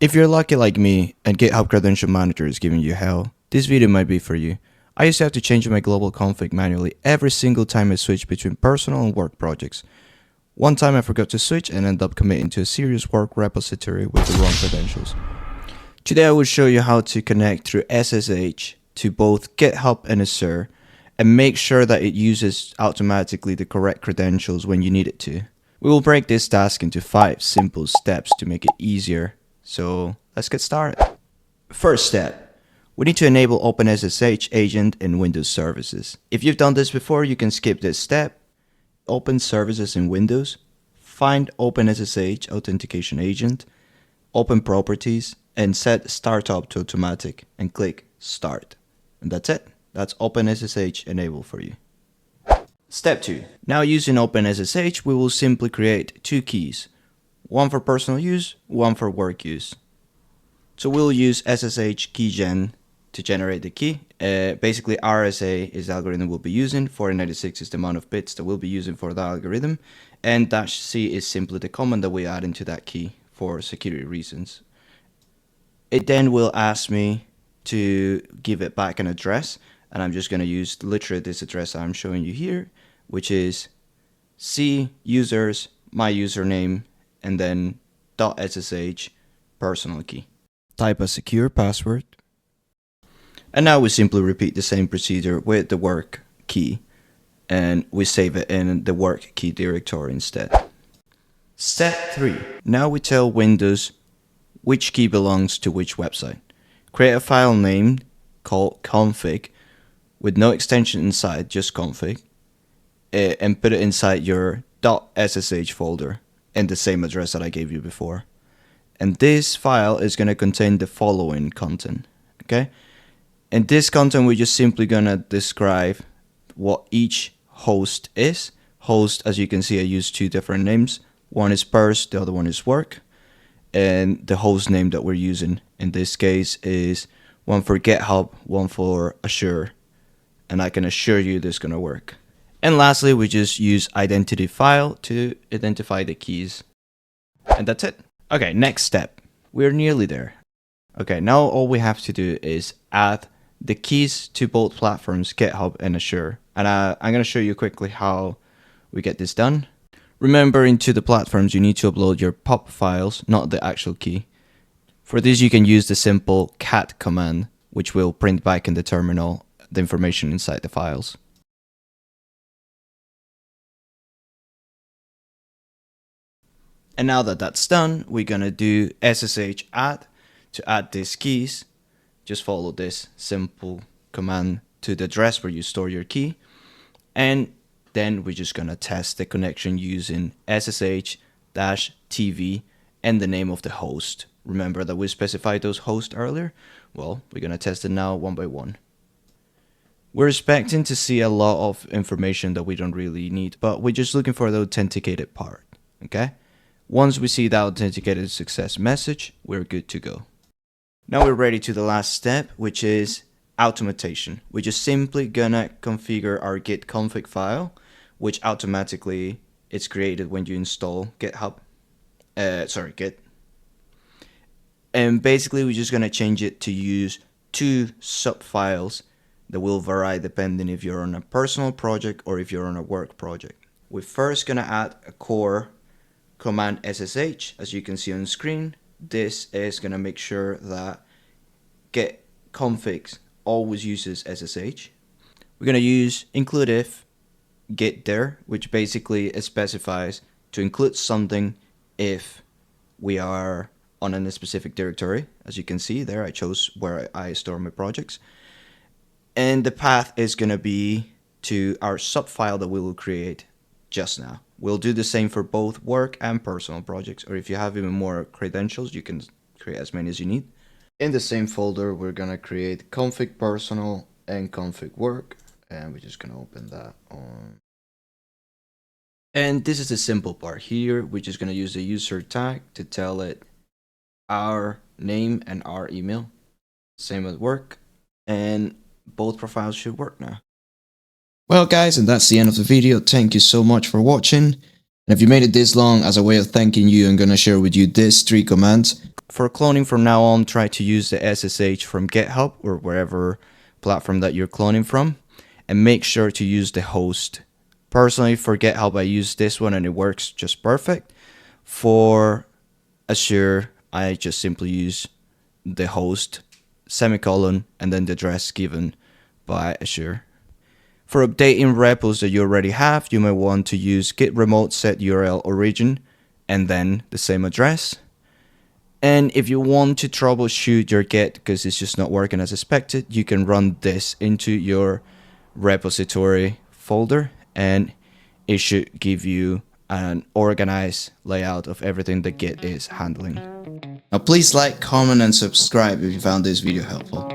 If you're lucky like me and GitHub Credential Manager is giving you hell, this video might be for you. I used to have to change my global config manually every single time I switched between personal and work projects. One time I forgot to switch and ended up committing to a serious work repository with the wrong credentials. Today I will show you how to connect through SSH to both GitHub and Azure and make sure that it uses automatically the correct credentials when you need it to. We will break this task into 5 simple steps to make it easier. So let's get started. First step, we need to enable OpenSSH agent in Windows services. If you've done this before, you can skip this step. Open services in Windows, find OpenSSH authentication agent, open properties, and set startup to automatic and click start. And that's it. That's OpenSSH enabled for you. Step 2. Now using OpenSSH, we will simply create 2 keys. One for personal use, one for work use. So we'll use SSH keygen to generate the key. Basically RSA is the algorithm we'll be using. 4096 is the amount of bits that we'll be using for the algorithm. And -c is simply the command that we add into that key for security reasons. It then will ask me to give it back an address. And I'm just going to use literally this address I'm showing you here, which is C users, my username, and then .ssh personal key. Type a secure password. And now we simply repeat the same procedure with the work key, and we save it in the work key directory instead. Step 3. Now we tell Windows which key belongs to which website. Create a file name called config with no extension inside, just config, and put it inside your .ssh folder and the same address that I gave you before. And this file is going to contain the following content, okay? And this content, we're just simply going to describe what each host is. Host, as you can see, I use 2 different names. One is pers, the other one is work. And the host name that we're using in this case is one for GitHub, one for Azure. And I can assure you this is going to work. And lastly, we just use IdentityFile to identify the keys. And that's it. Okay, next step. We're nearly there. Okay, now all we have to do is add the keys to both platforms, GitHub and Azure. And I'm going to show you quickly how we get this done. Remember, into the platforms, you need to upload your pub files, not the actual key. For this, you can use the simple cat command, which will print back in the terminal the information inside the files. And now that that's done, we're gonna do SSH add to add these keys. Just follow this simple command to the address where you store your key. And then we're just gonna test the connection using SSH-TV and the name of the host. Remember that we specified those hosts earlier? Well, we're gonna test it now one by one. We're expecting to see a lot of information that we don't really need, but we're just looking for the authenticated part, okay? Once we see the authenticated success message, we're good to go. Now we're ready to the last step, which is automation. We're just simply gonna configure our gitconfig file, which automatically is created when you install Git. And basically we're just gonna change it to use 2 subfiles that will vary depending if you're on a personal project or if you're on a work project. We're first gonna add a core command SSH, as you can see on the screen. This is going to make sure that gitconfig always uses SSH. We're going to use include if git there, which basically specifies to include something if we are on a specific directory. As you can see there, I chose where I store my projects. And the path is going to be to our subfile that we will create just now. We'll do the same for both work and personal projects, or if you have even more credentials, you can create as many as you need. In the same folder, we're gonna create config personal and config work, and we're just gonna open that on. And this is the simple part here. We're just gonna use the user tag to tell it our name and our email. Same as work, and both profiles should work now. Well guys, and that's the end of the video. Thank you so much for watching. And if you made it this long, as a way of thanking you, I'm gonna share with you these 3 commands. For cloning from now on, try to use the SSH from GitHub or wherever platform that you're cloning from, and make sure to use the host. Personally, for GitHub, I use this one and it works just perfect. For Azure, I just simply use the host, semicolon, and then the address given by Azure. For updating repos that you already have, you might want to use git remote set URL origin and then the same address. And if you want to troubleshoot your Git because it's just not working as expected, you can run this into your repository folder and it should give you an organized layout of everything that Git is handling. Now please like, comment, and subscribe if you found this video helpful.